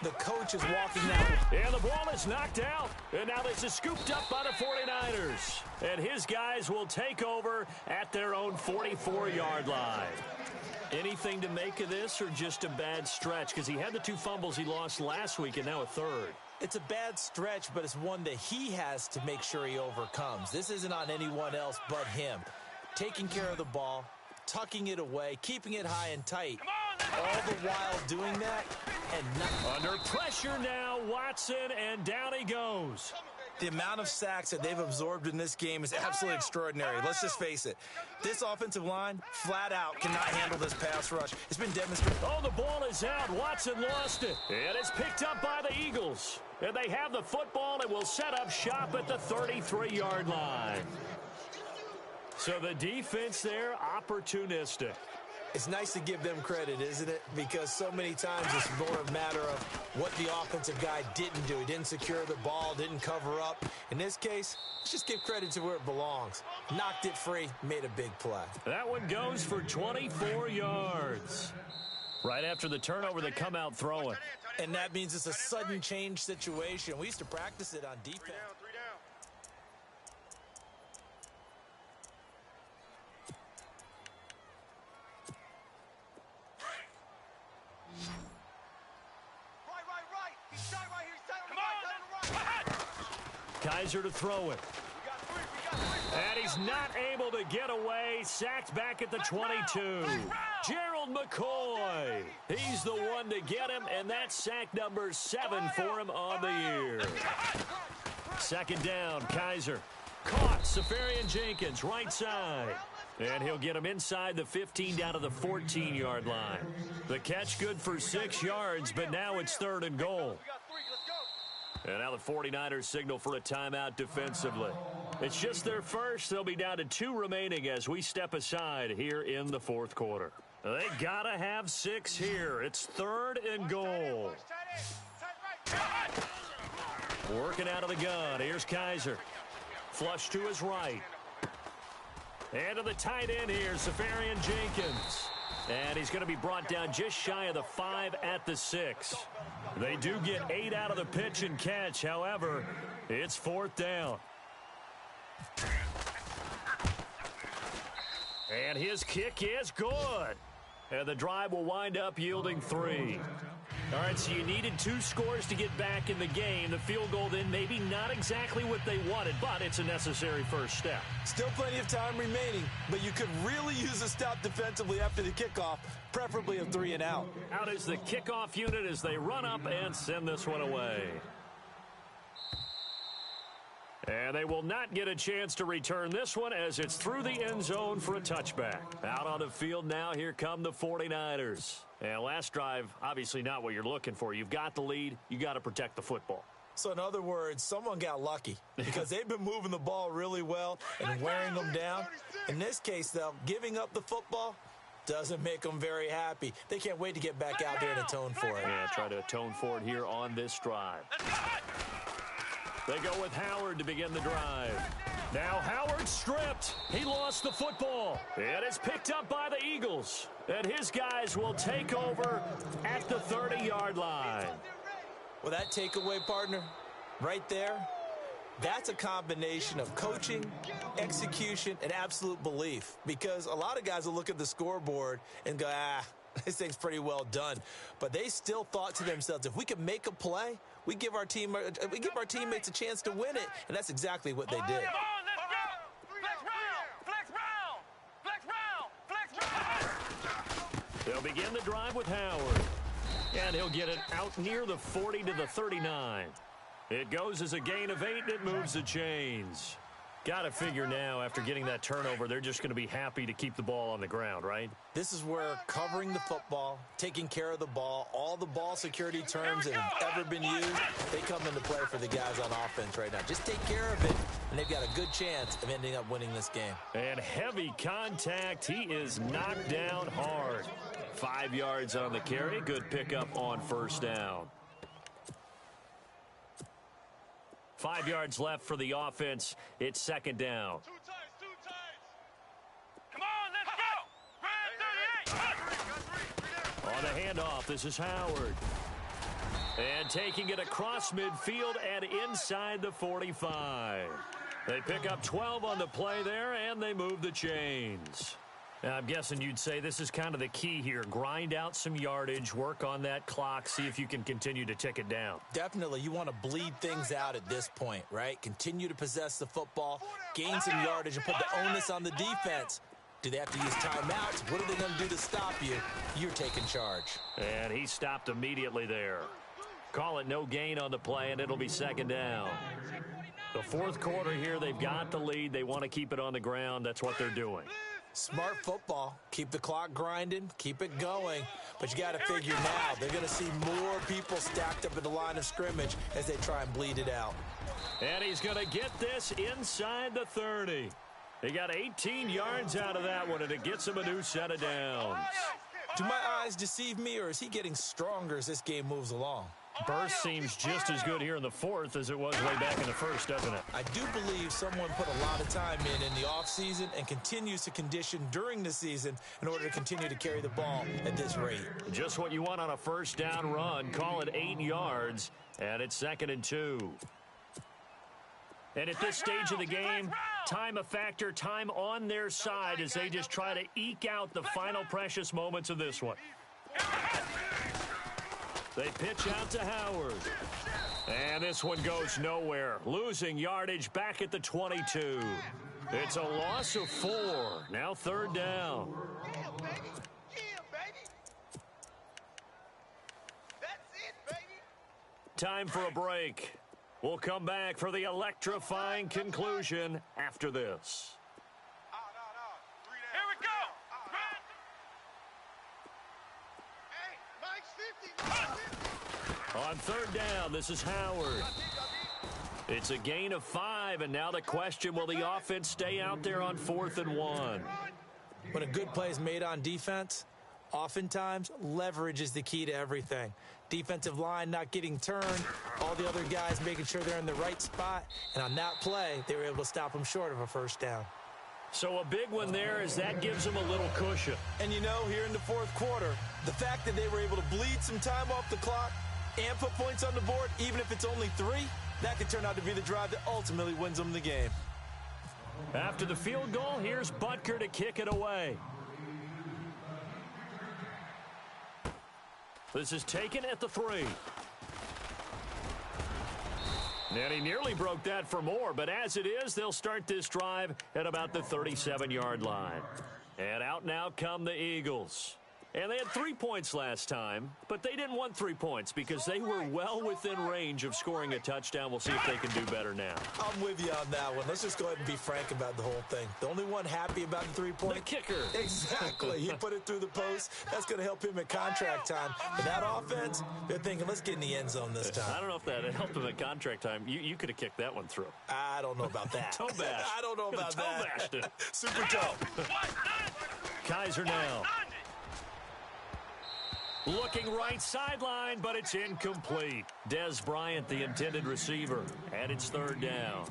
the coach is walking out.
And the ball is knocked out. And now this is scooped up by the 49ers. And his guys will take over at their own 44-yard line. Anything to make of this or just a bad stretch? Because he had the 2 fumbles he lost last week and now a third.
It's a bad stretch, but it's one that he has to make sure he overcomes. This isn't on anyone else but him. Taking care of the ball, tucking it away, keeping it high and tight. All the while doing that and not.
Under pressure now, Watson, and down he goes.
The amount of sacks that they've absorbed in this game is absolutely extraordinary. Let's just face it. This offensive line, flat out, cannot handle this pass rush. It's been demonstrated.
Oh, the ball is out. Watson lost it. And it's picked up by the Eagles. And they have the football and will set up shop at the 33-yard line. So the defense there, opportunistic.
It's nice to give them credit, isn't it? Because so many times it's more a matter of what the offensive guy didn't do. He didn't secure the ball, didn't cover up. In this case, let's just give credit to where it belongs. Knocked it free, made a big play.
That one goes for 24 yards. Right after the turnover, they come out throwing.
And that means it's a sudden change situation. We used to practice it on defense.
3 down, 3 down. Right. He's tight right here. He's tight on the right.
Kaiser to throw it.
We got three.
And he's not able to get away. Sacked back at the 22. Gerald McCoy. He's the one to get him, and that's sack number 7 for him on the year. Second down, Kaiser. Caught, Safarian Jenkins, right side. And he'll get him inside the 15 down to the 14-yard line. The catch good for 6 yards, but now it's 3rd and goal.
We got 3. Let's go.
And now the 49ers signal for a timeout defensively. It's just their first. They'll be down to 2 remaining as we step aside here in the 4th quarter. They gotta have 6 here. It's 3rd and goal. Working out of the gun. Here's Kaiser. Flush to his right. And to the tight end here, Safarian Jenkins. And he's going to be brought down just shy of the 5 at the 6. They do get 8 out of the pitch and catch. However, it's 4th down. And his kick is good. And the drive will wind up yielding 3. All right, so you needed 2 scores to get back in the game. The field goal then maybe not exactly what they wanted, but it's a necessary first step.
Still plenty of time remaining, but you could really use a stop defensively after the kickoff, preferably a 3 and out.
Out is the kickoff unit as they run up and send this one away. And they will not get a chance to return this one as it's through the end zone for a touchback. Out on the field now, here come the 49ers. And last drive, obviously not what you're looking for. You've got the lead. You got to protect the football.
So in other words, someone got lucky because they've been moving the ball really well and wearing them down. In this case, though, giving up the football doesn't make them very happy. They can't wait to get back out there and atone for it.
Yeah, try to atone for it here on this drive. They go with Howard to begin the drive. Now Howard stripped. He lost the football. And it's picked up by the Eagles. And his guys will take over at the 30-yard line.
Well, that takeaway, partner, right there, that's a combination of coaching, execution, and absolute belief. Because a lot of guys will look at the scoreboard and go, this thing's pretty well done. But they still thought to themselves, if we can make a play, we give our teammates a chance to win it. And that's exactly what they did.
They'll begin the drive with Howard. And he'll get it out near the 40 to the 39. It goes as a gain of 8, and it moves the chains. Got to figure now, after getting that turnover, they're just going to be happy to keep the ball on the ground, right?
This is where covering the football, taking care of the ball, all the ball security terms that have ever been used, they come into play for the guys on offense right now. Just take care of it, and they've got a good chance of ending up winning this game.
And heavy contact. He is knocked down hard. 5 yards on the carry. Good pickup on first down. 5 yards left for the offense. It's second down.
Two tights. Come on, let's go.
On the handoff, this is Howard. And taking it across midfield and inside the 45. They pick up 12 on the play there, and they move the chains. Now, I'm guessing you'd say this is kind of the key here. Grind out some yardage, work on that clock, see if you can continue to tick it down.
Definitely. You want to bleed things out at this point, right? Continue to possess the football, gain some yardage, and put the onus on the defense. Do they have to use timeouts? What are they going to do to stop you? You're taking charge.
And he stopped immediately there. Call it no gain on the play, and it'll be second down. The fourth quarter here, they've got the lead. They want to keep it on the ground. That's what they're doing.
Smart football. Keep the clock grinding. Keep it going. But you got to figure now, they're going to see more people stacked up at the line of scrimmage as they try and bleed it out.
And he's going to get this inside the 30. He got 18 yards out of that one, and it gets him a new set of downs.
Do my eyes deceive me, or is he getting stronger as this game moves along?
Burst seems just as good here in the fourth as it was way back in the first, doesn't it?
I do believe someone put a lot of time in the offseason and continues to condition during the season in order to continue to carry the ball at this rate.
Just what you want on a first down run. Call it 8 yards, and it's 2nd and 2. And at this stage of the game, time a factor, time on their side as they just try to eke out the final precious moments of this one. They pitch out to Howard. And this one goes nowhere. Losing yardage back at the 22. It's a loss of 4. Now third down. Time for a break. We'll come back for the electrifying conclusion after this.
Here we go. Hey, Mike's 50.
On third down, this is Howard. It's a gain of 5, and now the question, will the offense stay out there on 4th and 1?
When a good play is made on defense, oftentimes leverage is the key to everything. Defensive line not getting turned, all the other guys making sure they're in the right spot, and on that play, they were able to stop them short of a first down.
So a big one there as that gives them a little cushion.
And you know, here in the fourth quarter, the fact that they were able to bleed some time off the clock and put points on the board, even if it's only 3, that could turn out to be the drive that ultimately wins them the game.
After the field goal, here's Butker to kick it away. This is taken at the 3. And he nearly broke that for more, but as it is, they'll start this drive at about the 37-yard line. And out now come the Eagles. And they had 3 points last time, but they didn't want 3 points because they were well within range of scoring a touchdown. We'll see if they can do better now.
I'm with you on that one. Let's just go ahead and be frank about the whole thing. The only one happy about the 3-point?
The kicker.
Exactly. He put it through the post. That's going to help him at contract time. But that offense, they're thinking, let's get in the end zone this time.
I don't know if that helped him at contract time. You could have kicked that one through.
I don't know about that.
Toe bash.
I don't know about that.
Toe bashed it.
Super toe.
Kaiser now. Looking right sideline, but it's incomplete. Des Bryant, the intended receiver, and it's third down.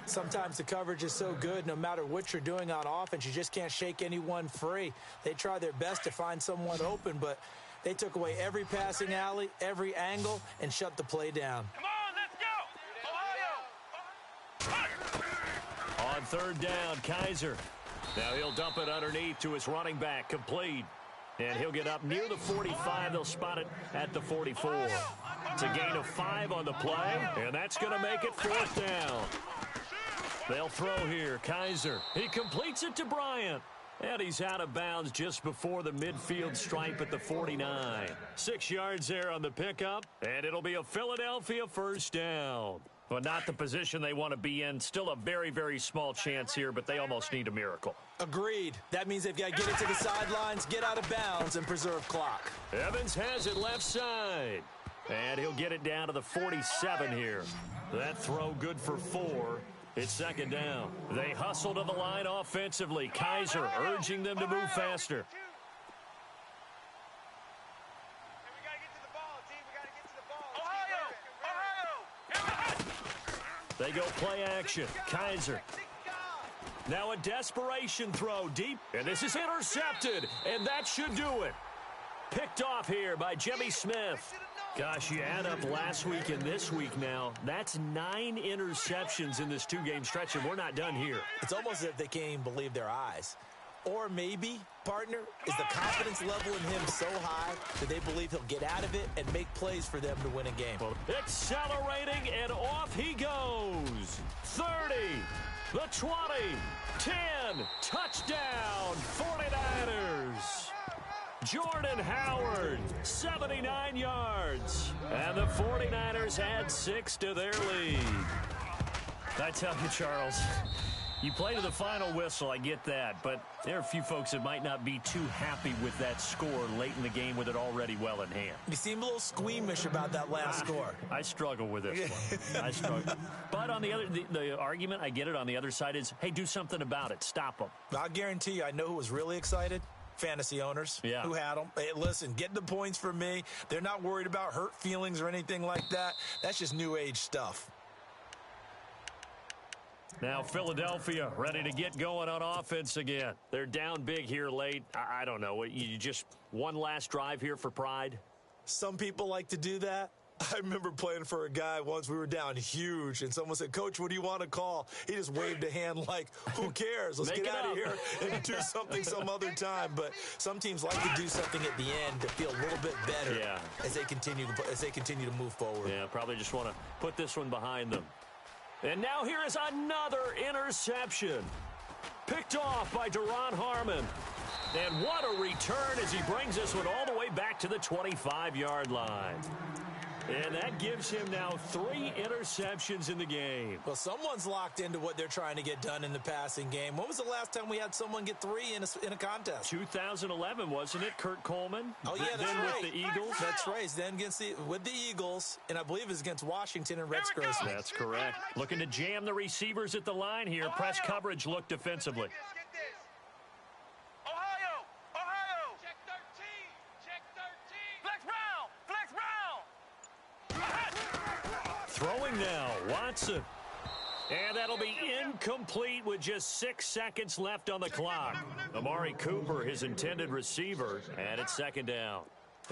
Sometimes the coverage is so good, no matter what you're doing on offense, you just can't shake anyone free. They try their best to find someone open, but they took away every passing alley, every angle, and shut the play down.
Come on, let's go. Ohio.
On third down, Kaiser. Now he'll dump it underneath to his running back, complete. And he'll get up near the 45. They'll spot it at the 44. It's a gain of 5 on the play, and that's going to make it fourth down. They'll throw here. Kaiser. He completes it to Bryant. And he's out of bounds just before the midfield stripe at the 49. 6 yards there on the pickup, and it'll be a Philadelphia first down. But not the position they want to be in. Still a very, very small chance here, but they almost need a miracle.
Agreed. That means they've got to get it to the sidelines, get out of bounds, and preserve clock.
Evans has it left side. And he'll get it down to the 47 here. That throw good for 4. It's second down. They hustle to the line offensively. Kaiser urging them to move faster. They go play action. Kaiser. Now a desperation throw deep. And this is intercepted. And that should do it. Picked off here by Jimmy Smith. Gosh, you add up last week and this week now. That's 9 interceptions in this 2-game stretch, and we're not done here.
It's almost as if they can't even believe their eyes. Or maybe, partner, is the confidence level in him so high that they believe he'll get out of it and make plays for them to win a game.
Accelerating, and off he goes. 30, the 20, 10, touchdown, 49ers. Jordan Howard, 79 yards. And the 49ers add 6 to their lead. I tell you, Charles, you play to the final whistle, I get that, but there are a few folks that might not be too happy with that score late in the game with it already well in hand.
You seem a little squeamish about that last score.
I struggle with this one. I struggle. But on the other, the argument, I get it, on the other side is, hey, do something about it. Stop them.
I'll guarantee you, I know who was really excited. Fantasy owners who had them. Hey, listen, get the points for me. They're not worried about hurt feelings or anything like that. That's just new age stuff.
Now Philadelphia ready to get going on offense again. They're down big here late. I don't know. You just one last drive here for pride?
Some people like to do that. I remember playing for a guy once. We were down huge, and someone said, "Coach, what do you want to call?" He just waved a hand like, who cares? Let's get out of here and do something some other time. But some teams like to do something at the end to feel a little bit better as they continue to move forward.
Yeah, probably just want to put this one behind them. And now here is another interception. Picked off by Deron Harmon. And what a return as he brings this one all the way back to the 25-yard line. And that gives him now 3 interceptions in the game.
Well, someone's locked into what they're trying to get done in the passing game. When was the last time we had someone get 3 in a contest?
2011, wasn't it? Kurt Coleman.
Oh, yeah, that's
then
right.
with the Eagles.
That's right. Then with the Eagles, and I believe it was against Washington and Rex Grossman.
That's correct. Looking to jam the receivers at the line here. Press coverage look defensively. Throwing now, Watson. And that'll be incomplete with just 6 seconds left on the clock. Amari Cooper, his intended receiver, and it's second down.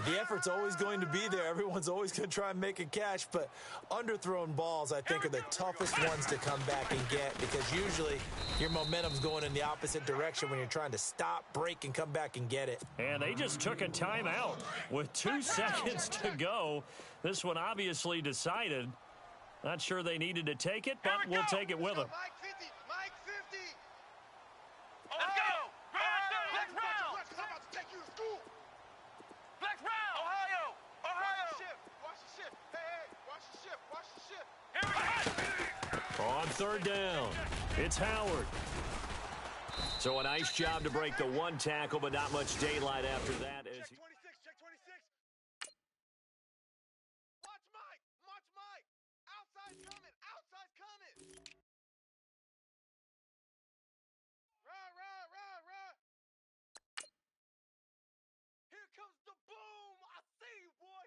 The effort's always going to be there. Everyone's always going to try and make a catch, but underthrown balls, I think, are the toughest ones to come back and get because usually your momentum's going in the opposite direction when you're trying to stop, break, and come back and get it.
And they just took a timeout with 2 seconds to go. This one obviously decided. Not sure they needed to take it, but we'll take it with them.
Mike 50. Let's go. Flex round. I'm about to take you to school. Flex round. Ohio. Watch the ship. Hey, watch the ship. Here we go.
On third down, it's Howard. So a nice job to break the 1 tackle, but not much daylight after that.
Check 26. Watch Mike. Outside's coming. Run. Here comes the boom. I see you, boy.